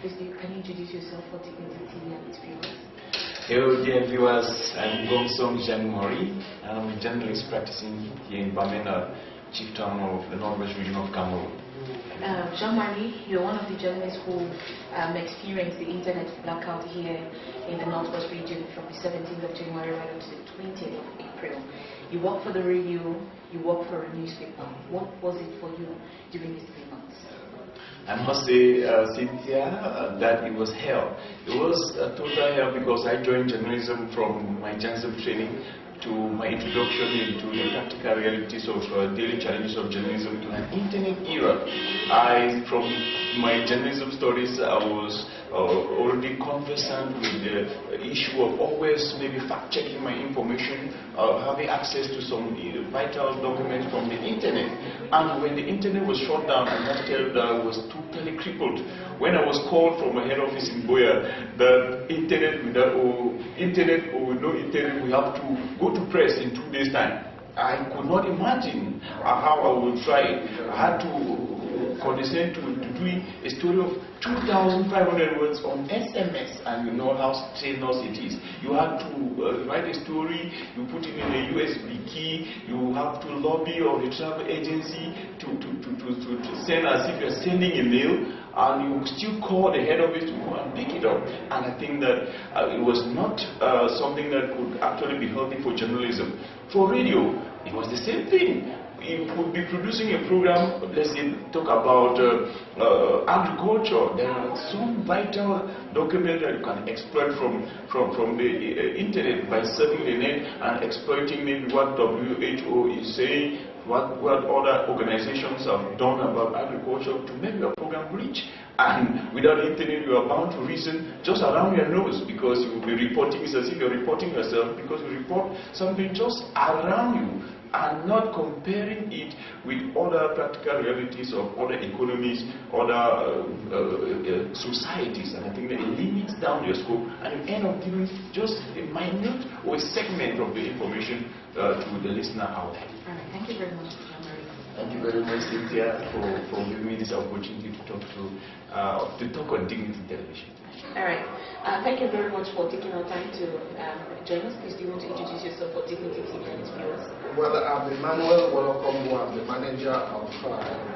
Please, can you introduce yourself for Dignity TV and its viewers? Hello dear viewers, I'm Gongson Jean-Marie. I'm a journalist practicing here in Bamenda, chief town of the Northwest region of Cameroon. Jean-Marie, you're one of the journalists who experienced the internet blackout here in the Northwest region from the 17th of January right up to the 20th of April. You work for the radio, you work for a newspaper. What was it for you during these 3 months? I must say, Cynthia, that it was hell. It was a total hell because I joined journalism from my journalism training to my introduction into the practical realities of daily challenges of journalism in an internet era. From my journalism studies, I was already conversant with the issue of always maybe fact-checking my information, having access to some vital documents from the internet. And when the internet was shut down, I must tell you that I was totally crippled. When I was called from my head office in Boya, that internet without internet or no internet, we have to go to press in 2 days' time. I could not imagine how I would try it. I had to condescend to doing a story of 2,500 words on SMS, and you know how strenuous it is. You have to write a story, you put it in a USB key, you have to lobby or a travel agency to send as if you're sending a mail, and you still call the head office to go and pick it up. And I think that it was not something that could actually be healthy for journalism. For radio, it was the same thing. You could be producing a program, let's say, talk about agriculture. There are some vital documents that you can exploit from the internet by surfing the net and exploiting maybe what WHO is saying, what other organizations have done about agriculture to make your program reach. And without the internet, you are bound to reason just around your nose, because you will be reporting. It's as if you're reporting yourself, because you report something just around you and not comparing it with other practical realities of other economies, other societies. And I think that it limits down your scope, and you end up giving just a minute or a segment of the information to the listener out there. All right, thank you very much, Jean-Marie. Thank you very much, Cynthia, for giving me this opportunity to talk on Dignity Television. All right. Thank you very much for taking our time to join us. Please, do you want to introduce yourself for Dignity TV and its viewers? Well, I'm Emmanuel Wolokombo. I'm the manager of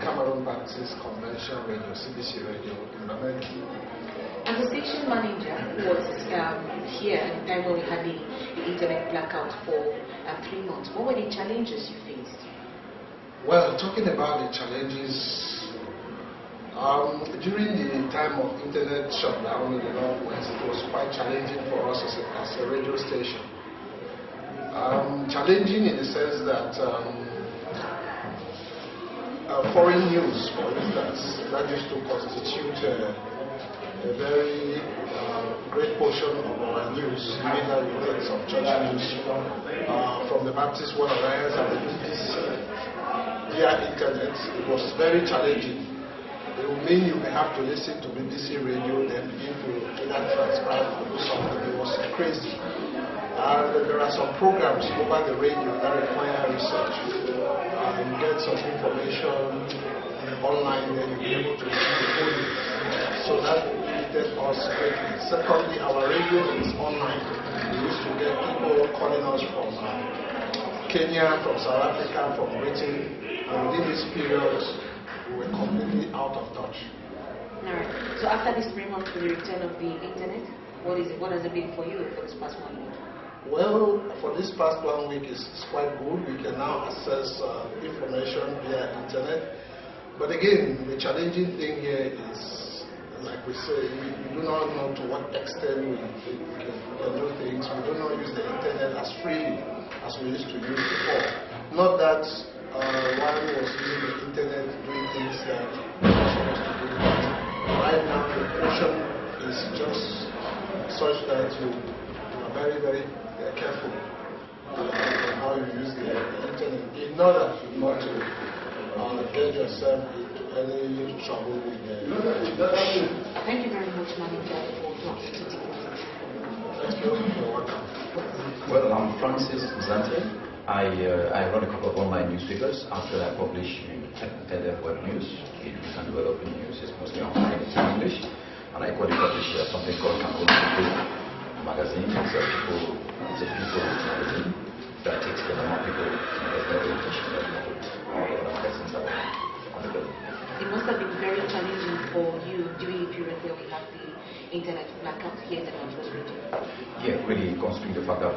Cameroon Baptist Convention Radio, CBC Radio in America. And the station manager was here at the time when we had the internet blackout for 3 months. What were the challenges you faced? Well, talking about the challenges, during the time of internet shutdown in the Northwest, it was quite challenging for us as a radio station. Challenging in the sense that foreign news, for instance, that used to constitute a very great portion of our news, mainly relates of church news, from the Baptist World Alliance and the BBC via internet. It was very challenging. It will mean you may have to listen to BBC radio, then begin to either transcribe or do something. It was crazy. And there are some programs over the radio that require research. You get some information online, then you'll be able to see the whole news. So that limited us greatly. Secondly, our radio is online. We used to get people calling us from Kenya, from South Africa, from Britain, and within this period, we were completely out of touch. All right. So after these 3 months for the return of the internet, what has it been for you for this past 1 week? Well, for this past 1 week is quite good. We can now access information via internet. But again, the challenging thing here is, like we say, we do not know to what extent we can do things. We do not use the internet as freely as we used to use before. Not that one was using the internet doing things that we were supposed to do. Right now, the portion is just such that you are very, very careful on how you use the internet in order not to get yourself into any trouble with the internet. Thank you very much, Manager, for talking to me. Thank you. You're welcome. Well, I'm Francis Zante. I run a couple of online newspapers. After I publish Tedef Web News, it can develop in news. It's mostly online, it's in English. And I publish something called Cameroon People magazine. It's a people's magazine that takes the normal people and there's no orientation that we put all the other magazines that are on the globe. It must have been very challenging for you during the period where we have the internet blackout here in the Northwest region. Yeah, really considering the fact that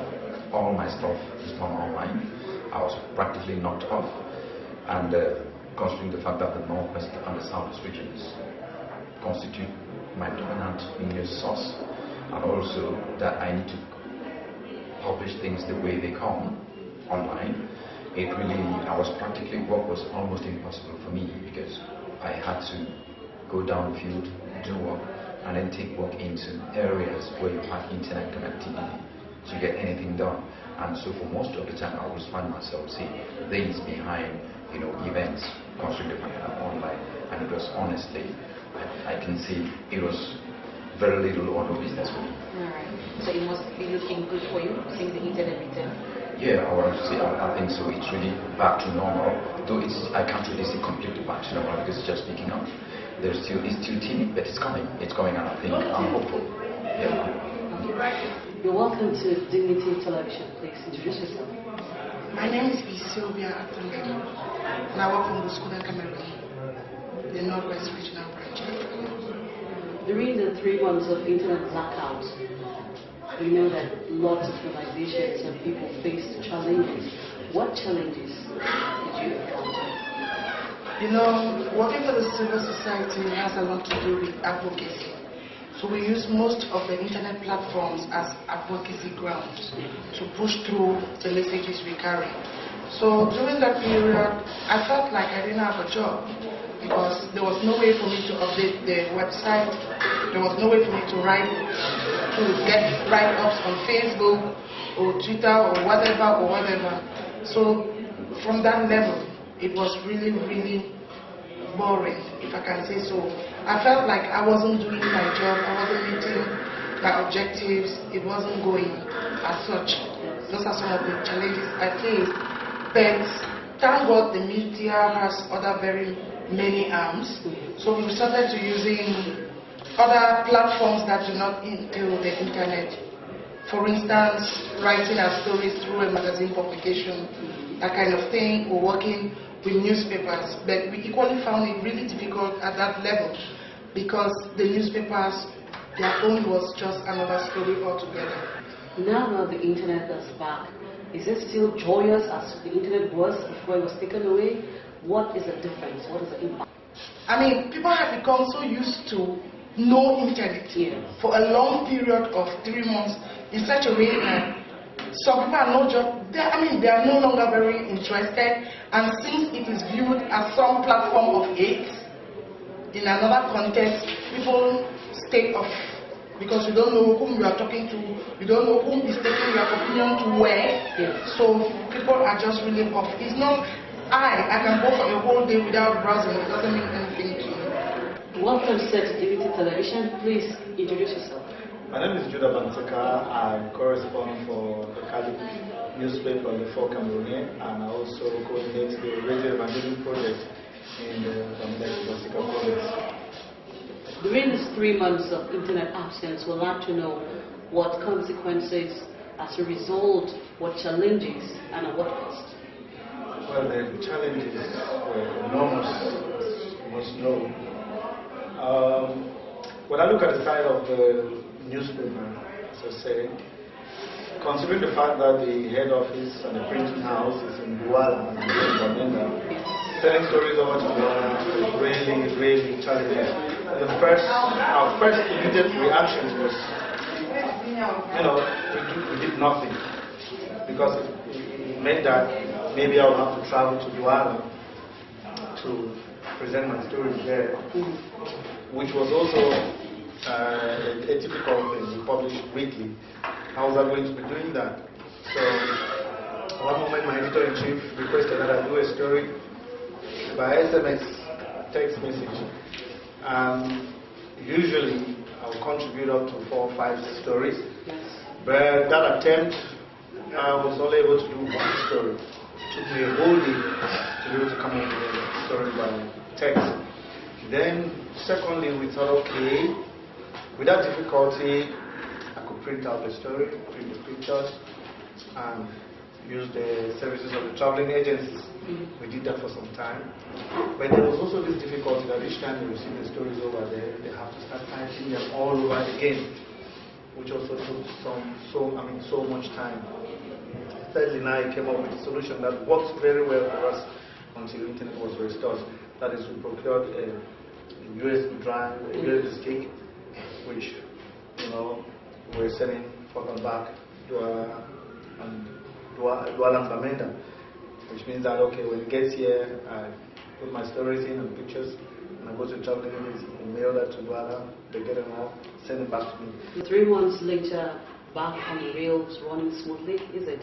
all my stuff is done online, I was practically knocked off. And considering the fact that the Northwest and the Southwest regions constitute my dominant news source, and also that I need to publish things the way they come online, work was almost impossible for me because I had to go down the field, do work, and then take work into areas where you have internet connectivity to get anything done. And so for most of the time I always find myself seeing things behind, events, considering the fact that I'm online. And it was honestly, I can see it was very little or no business for me. Alright. So it must be looking good for you, seeing the internet return. Yeah, I think so. It's really back to normal. Though I can't really say completely back to normal because it's just picking up. It's still timid, but it's coming. It's coming, and I think I'm hopeful. Yeah. You're welcome to Dignity Television. Please introduce yourself. My name is Sylvia Atangeli, and I work from the school in Cameroon, the Northwest Regional Branch. During the 3 months of internet blackout, we know that lots of organizations and people faced challenges. What challenges did you encounter? Working for the civil society has a lot to do with advocacy. So we use most of the internet platforms as advocacy grounds to push through the messages we carry. So during that period, I felt like I didn't have a job because there was no way for me to update the website. There was no way for me to get write-ups on Facebook or Twitter or whatever. So from that level, it was really, really boring, if I can say so. I felt like I wasn't doing my job, I wasn't meeting my objectives, it wasn't going as such. Those are some of the challenges I faced. But thank God the media has other very many arms. So we started to using other platforms that do not entail the internet. For instance, writing our stories through a magazine publication, that kind of thing, or working with newspapers. But we equally found it really difficult at that level because the newspapers, their own was just another story altogether. Now that the internet is back, is it still joyous as the internet was before it was taken away? What is the difference? What is the impact? People have become so used to no internet for a long period of 3 months in such a way that some people are no job. They are no longer very interested, and since it is viewed as some platform of hate, in another context, people stay off because you don't know whom you are talking to, you don't know whom is taking your opinion to where. So people are just really off. It's not I can go for a whole day without browsing. It doesn't mean anything to me. Welcome to Dignity Television. Please introduce yourself. My name is Judah Banseka. I correspond for the Cali newspaper, The Four Cameroonian, and I also coordinate the radio evangelism project in the Banseka province. During these 3 months of internet absence, we'd like to know what consequences as a result, what challenges, and at what cost. Well, the challenges were enormous, as you must know. When I look at the side of the newspaper, as I said, considering the fact that the head office and the printing house is in Douala and sending stories over to Douala is really, really challenging. Our first immediate reaction was, we did nothing because it meant that maybe I would have to travel to Douala to present my stories there, which was also a typical thing. We published weekly. How was I going to be doing that? So, one moment my editor-in-chief requested that I do a story by SMS text message. Usually, I will contribute up to 4 or 5 stories. But that attempt, I was only able to do 1 story. It took me a whole day to be able to come up with a story by text. Then, secondly, we thought, okay, Without difficulty, I could print out the story, print the pictures, and use the services of the traveling agencies. We did that for some time. But there was also this difficulty that each time they receive the stories over there, they have to start typing them all over again, which also took so much time. Thirdly, now I came up with a solution that works very well for us until the internet was restored. That is, we procured a USB drive, a USB stick, which, we're sending forth and back dual and Bamenda, which means that, okay, when it gets here, I put my stories in and pictures, and I go to the traveling agency and mail that to Douala, they get them all, send it back to me. 3 months later, back on the rails, running smoothly, is it?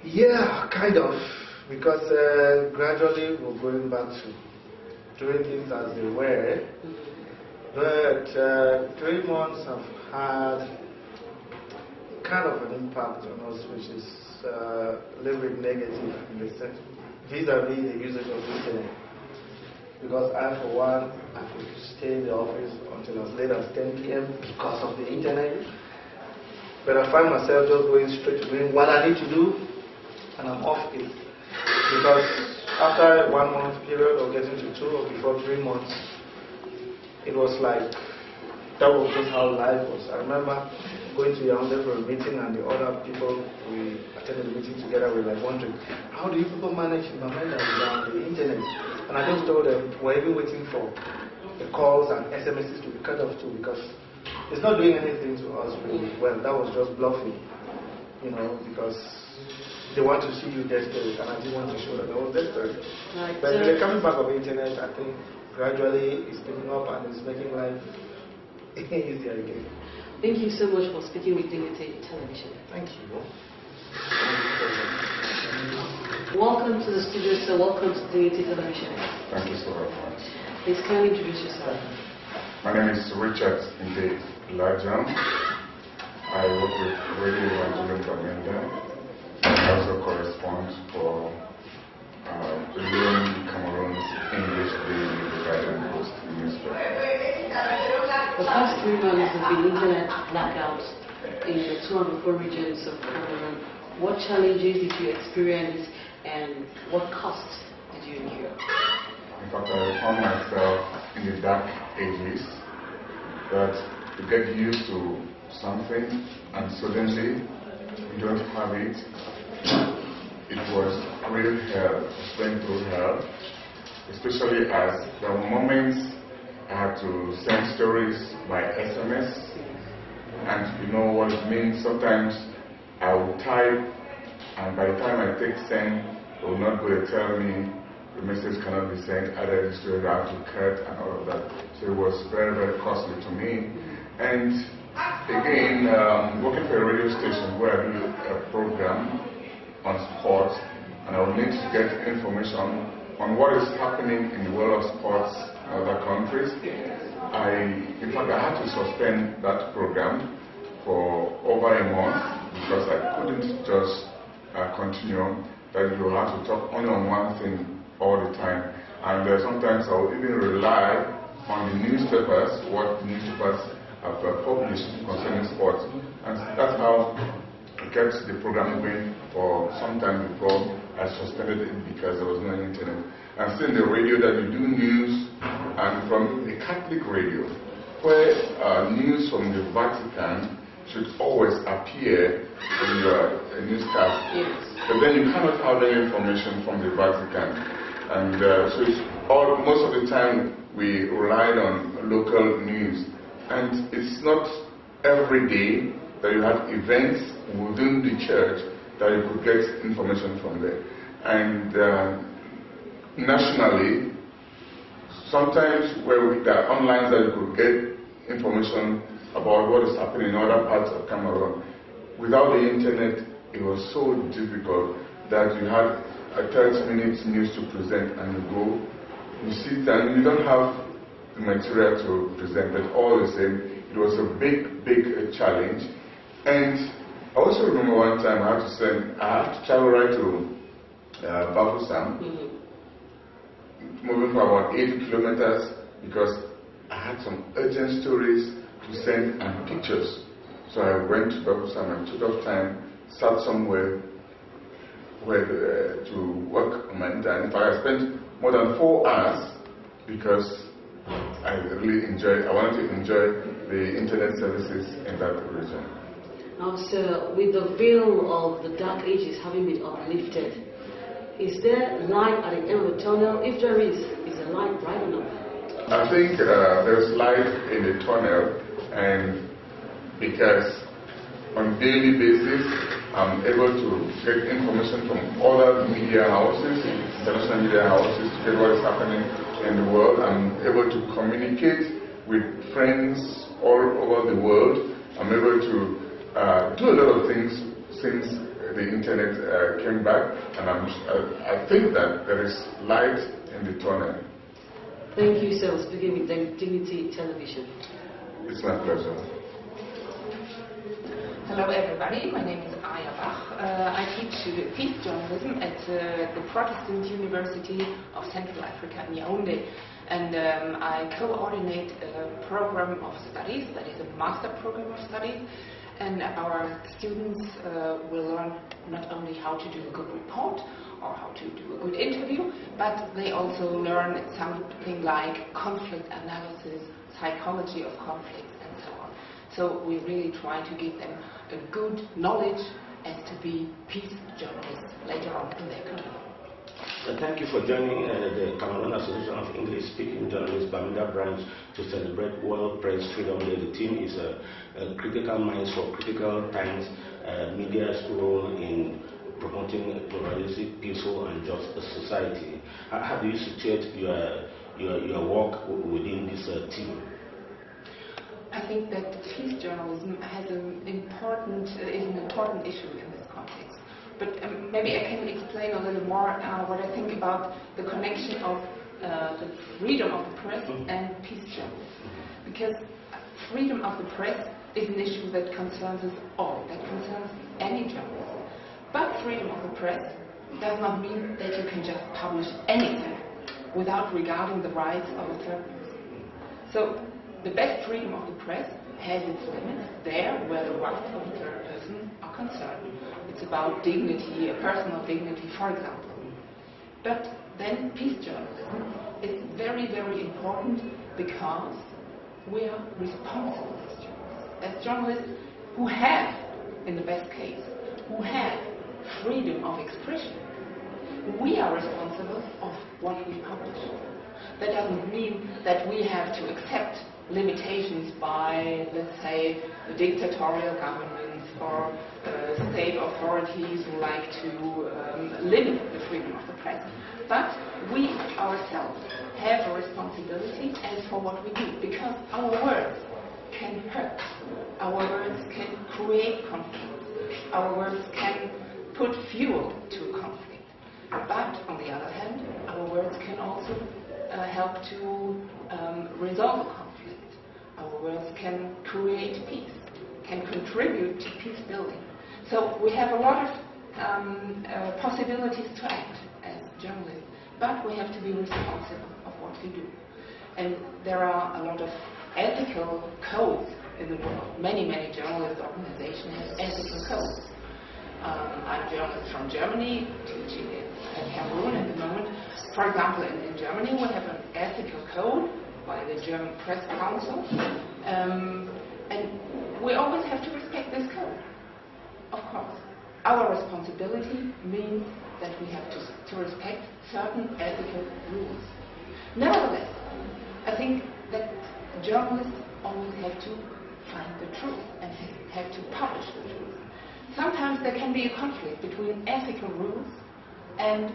Yeah, kind of, because gradually we're going back to doing things as they were. But 3 months have had kind of an impact on us, which is a little bit negative in the sense vis-a-vis the usage of the internet. Because I, for one, I could stay in the office until as late as 10 p.m. because of the internet. But I find myself just going straight to doing what I need to do, and I'm off it. Because after 1 month period or getting to 2 or before 3 months, it was like, that was just how life was. I remember going to Yaoundé for a meeting, and the other people we attended the meeting together were like wondering, how do you people manage Bamenda without the internet? And I just told them, we're even waiting for the calls and SMSs to be cut off too, because it's not doing anything to us really well. That was just bluffing, because they want to see you desperate, and I didn't want to show that I was desperate. Right. But with the coming back of the internet, I think gradually it's picking up and it's making life easier again. Thank you so much for speaking with Dignity Television. Thank you. Welcome to the studio, sir. Welcome to Dignity Television. Thank you so very much. Please kindly introduce yourself. My name is Richard Inde Lajam. I work with Radio Evangeline Bamenda. I also correspond for Lyon, Cameroon's English Daily Guidance Post newspaper. The past 3 months have been internet blackouts in the 204 regions of Cameroon. What challenges did you experience and what cost did you incur? In fact, I found myself in the dark ages that you get used to something and suddenly you don't have it. It was real hell, going through hell, especially as there were moments I had to send stories by SMS, and you know what it means. Sometimes I will type, and by the time I click send, it will not go to tell me the message cannot be sent, either the story I have to cut and all of that. So it was very, very costly to me. And again, working for a radio station where I do a program on sports, and I will need to get information on what is happening in the world of sports in other countries. In fact, I had to suspend that program for over a month because I couldn't just continue. That you have to talk only on one thing all the time. And sometimes I would even rely on the newspapers, what newspapers have published concerning sports. And that's how I kept the program going for some time before I suspended it because there was no internet. And still in the radio that you do news, and from a Catholic radio, where news from the Vatican should always appear in your newscast. Yes. But then you cannot have any information from the Vatican. And so it's most of the time we relied on local news. And it's not every day that you have events within the church that you could get information from there. And nationally, sometimes where there are online that you could get information about what is happening in other parts of Cameroon. Without the internet, it was so difficult that you had a 30-minute news to present and you go, you sit and you don't have the material to present, but all the same, it was a big, big challenge. And I also remember one time I had to travel right to Bafoussam, moving for about 80 kilometers because I had some urgent stories to send and pictures. So I went to Bakusam and took up time, sat somewhere where to work on my internet. In fact, I spent more than 4 hours because I really I wanted to enjoy the internet services in that region. Now, sir, with the veil of the dark ages having been uplifted, is there light at the end of the tunnel? If there is the light bright enough? I think there's light in the tunnel, and because on a daily basis I'm able to get information from other media houses, international media houses, to get what is happening in the world. I'm able to communicate with friends all over the world. I'm able to do a lot of things since the internet came back, and I think that there is light in the tunnel. Thank you, sir, for speaking with Dignity Television. It's my pleasure. Hello everybody, my name is Aya Bach. I teach peace journalism at the Protestant University of Central Africa in Yaoundé, and I coordinate a program of studies, that is a master program of studies, and our students will learn not only how to do a good report or how to do a good interview, but they also learn something like conflict analysis, psychology of conflict, and so on. So we really try to give them a good knowledge as to be peace journalists later on in their career. Thank you for joining the Cameroon Association of English-Speaking Journalists Bamenda branch to celebrate World Press Freedom Day. The theme is Critical Minds for Critical Times, media's role in promoting a pluralistic, peaceful and just society. How do you situate your work within this team? I think that peace journalism has is an important issue in this context. But maybe I can explain a little more what I think about the connection of the freedom of the press and peace journalism. Because freedom of the press is an issue that concerns us all, that concerns any journalist. But freedom of the press does not mean that you can just publish anything without regarding the rights of a third person. So the best freedom of the press has its limits there where the rights of the third person are concerned. It's about dignity, personal dignity, for example. But then peace journalism is very, very important because we are responsible as journalists who have, in the best case, who have freedom of expression. We are responsible of what we publish. That doesn't mean that we have to accept limitations by, let's say, dictatorial governments or state authorities who like to limit the freedom of the press. But we ourselves have a responsibility as for what we do, because our words can hurt, our words can create conflict, our words can put fuel to a conflict. But on the other hand, our words can also help to resolve a conflict. Our words can create peace, can contribute to peace building. So we have a lot of possibilities to act as journalists, but we have to be responsible of what we do. And there are a lot of ethical codes in the world. Many journalist organizations have ethical codes. I'm a journalist from Germany, teaching at Cameroon at the moment. For example, in Germany we have an ethical code by the German Press Council, and we always have to respect this code, of course. Our responsibility means that we have to respect certain ethical rules. Nevertheless, I think that journalists always have to find the truth and have to publish the truth. Sometimes there can be a conflict between ethical rules and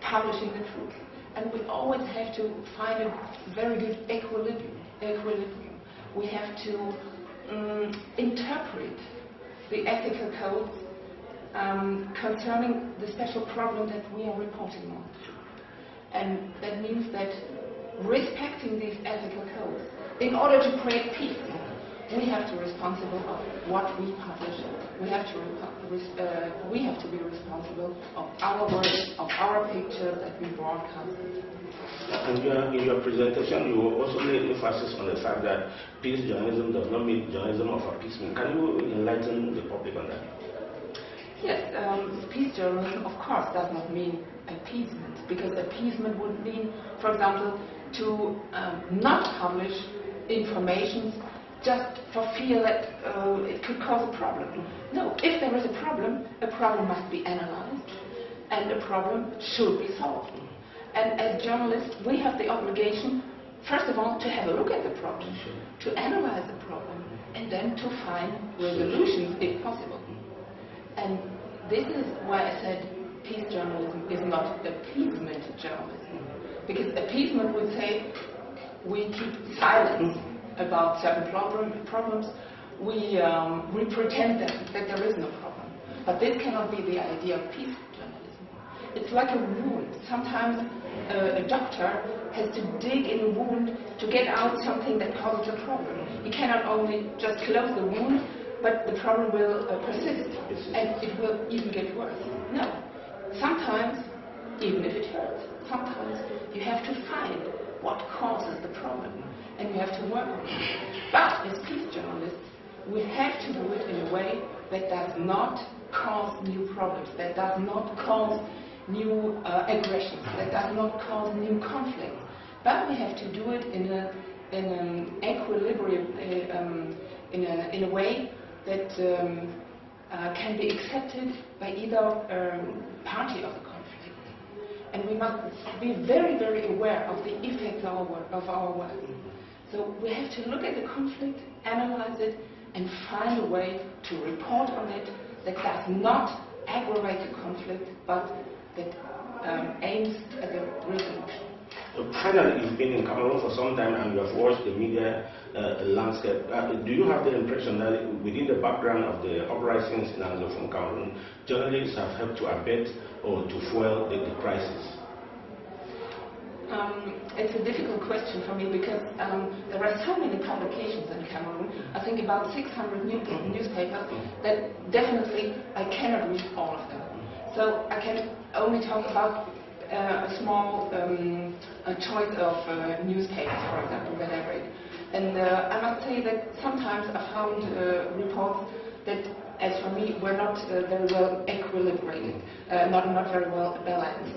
publishing the truth. And we always have to find a very good equilibrium. We have to interpret the ethical codes concerning the special problem that we are reporting on. And that means that respecting these ethical codes in order to create peace, we have to be responsible of what we publish. We have to be responsible of our words, of our pictures that we broadcast. And in your presentation, you also made emphasis on the fact that peace journalism does not mean journalism of appeasement. Can you enlighten the public on that? Yes, peace journalism, of course, does not mean appeasement, because appeasement would mean, for example, to not publish information just for fear that it could cause a problem. No, if there is a problem must be analyzed, and a problem should be solved. And as journalists, we have the obligation, first of all, to have a look at the problem, to analyze the problem, and then to find resolutions if possible. And this is why I said peace journalism is not appeasement journalism. Because appeasement would say we keep silence about certain problems, we pretend that there is no problem. But this cannot be the idea of peace journalism. It's like a wound. Sometimes a doctor has to dig in a wound to get out something that causes a problem. He cannot only just close the wound, but the problem will persist, and it will even get worse. No. Sometimes, even if it hurts, sometimes you have to find what causes the problem, and you have to work on it. But as peace journalists, we have to do it in a way that does not cause new problems, that does not cause new aggressions, that does not cause new conflicts. But we have to do it in an equilibrium, in a way that can be accepted by either party of the conflict. And we must be very, very aware of the effects of our work. So we have to look at the conflict, analyze it, and find a way to report on it that does not aggravate the conflict, but that aims at a resolution. Finally, you've been in Cameroon for some time and you have watched the media landscape. Do you have the impression that within the background of the uprisings in Anglophone Cameroon, journalists have helped to abet or to fuel the crisis? It's a difficult question for me because there are so many publications in Cameroon, I think about 600 newspapers, that definitely I cannot read all of them. So I can only talk about a small choice of newspapers, for example, that I read. And I must say that sometimes I found reports that, as for me, were not very well equilibrated, not very well balanced.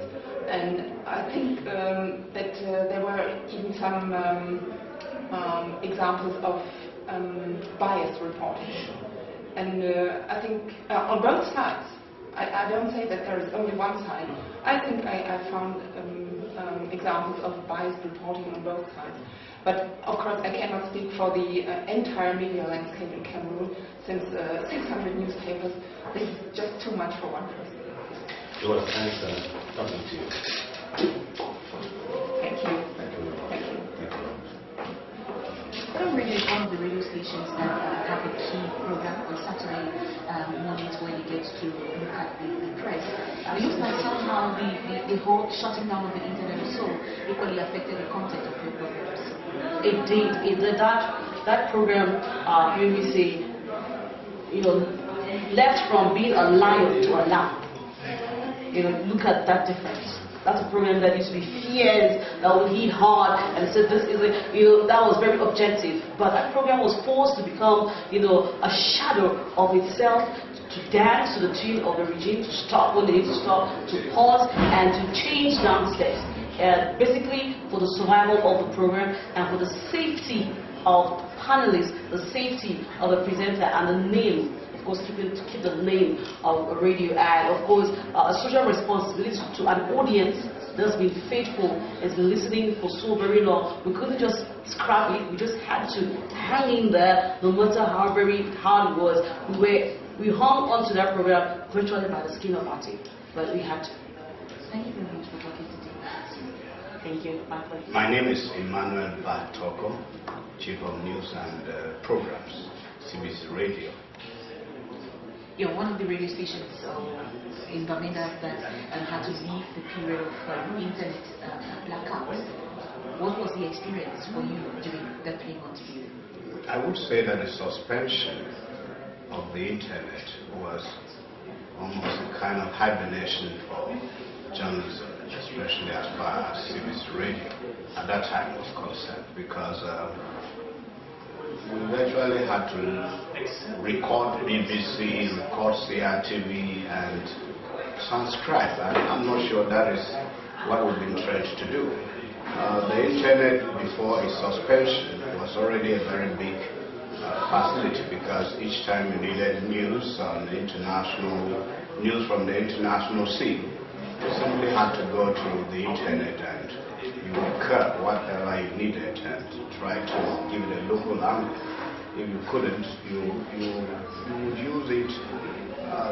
And I think that there were even some examples of biased reporting. And I think on both sides, I don't say that there is only one side. I think I found examples of biased reporting on both sides. But of course I cannot speak for the entire media landscape in Cameroon, since 600 newspapers, this is just too much for one person. It was nice talking to you. Thank you. Thank you. Thank you. Urban Radio is one of the radio stations that have a key program on Saturday mornings when you get to look at the press. It looks like somehow the whole shutting down of the internet or so equally affected the content of your programs. It did. That program made me say, left from being a lion to a lamb. Look at that difference. That's a program that used to be fierce, that would hit hard, and said this is that was very objective. But that program was forced to become, a shadow of itself, to dance to the tune of the regime, to stop when they need to stop, to pause, and to change down steps. Basically, for the survival of the program and for the safety of panelists, the safety of the presenter, and the name. Of course, keep the name of a radio, and of course a social responsibility to an audience that's been faithful, has been listening for so very long. We couldn't just scrap it, we just had to hang in there, no matter how very hard it was. We hung on to that program virtually by the skin of our teeth, but we had to. Thank you very much for talking today. Thank you. My pleasure. My name is Emmanuel Batoko, Chief of News and Programs, CBC Radio. You're one of the radio stations in Bamenda that had to leave the period of internet blackout. What was the experience for you during that 3 month period? I would say that the suspension of the internet was almost a kind of hibernation for journalism, especially as far as CBC Radio at that time was concerned, because we virtually had to record BBC, record CRTV, and transcribe. I'm not sure that is what we've been trained to do. The internet before its suspension was already a very big facility, because each time you needed news on the news from the international scene, you simply had to go to the internet and you would cut whatever you needed and try to give it a local angle. If you couldn't, you would use it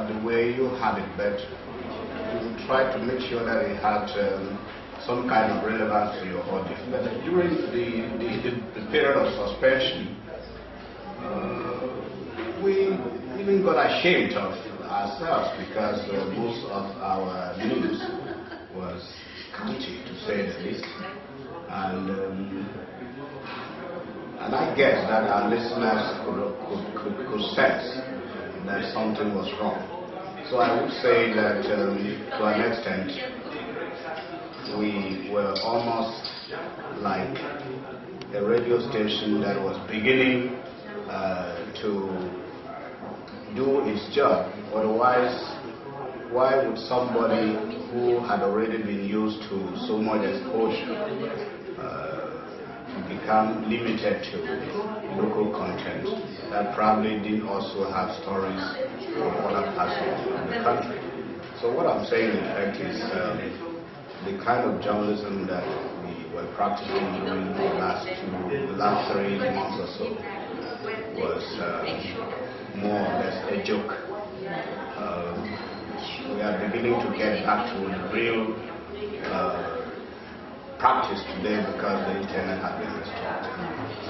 the way you had it, but you would try to make sure that it had some kind of relevance to your audience. But during the period of suspension, we even got ashamed of ourselves, because most of our news was scanty, to say the least. And I guess that our listeners could sense that something was wrong. So I would say that to an extent, we were almost like a radio station that was beginning to do its job. Otherwise, why would somebody who had already been used to so much exposure become limited to local content that probably didn't also have stories from other parts of the country? So what I'm saying in fact is the kind of journalism that we were practicing during the last 3 months or so was more or less a joke. We are beginning to get back to the real practice today, because the internet has been restored.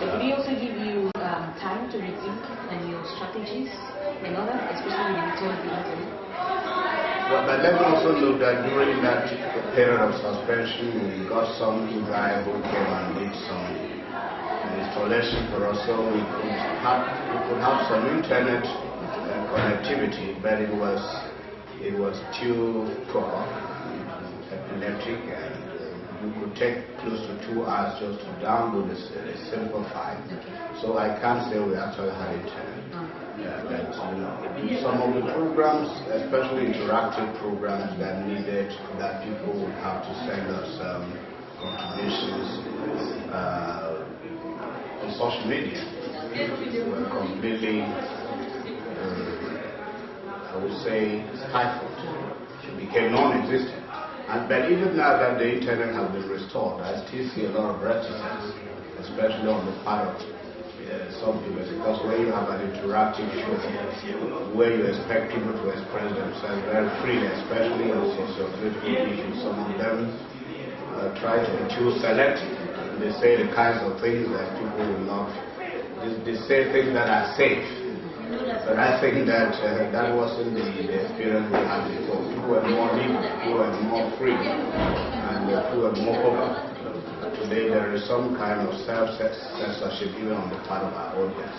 Did we also give you time to rethink on your strategies and all that, especially when you return to the internet? Well, but let me also note that during that period of suspension, we got some guy who came and did some installation for us, so we could have some internet connectivity, but it was too poor, epileptic, and you could take close to 2 hours just to download a simple file. So I can't say we actually had internet. But some of the programs, especially interactive programs that needed that people would have to send us contributions on social media, were completely, I would say, stifled. It became non-existent. But even now that the internet has been restored, I still see a lot of reticence, especially on the part of some people, because when you have an interactive show where you expect people to express themselves very freely, especially on socio-political issues, some of them try to be too selective. They say the kinds of things that people will not. They say things that are safe. But I think that that wasn't the experience we had before. People were more liberal, people were more free, and people were more open. Today there is some kind of self-censorship even on the part of our audience.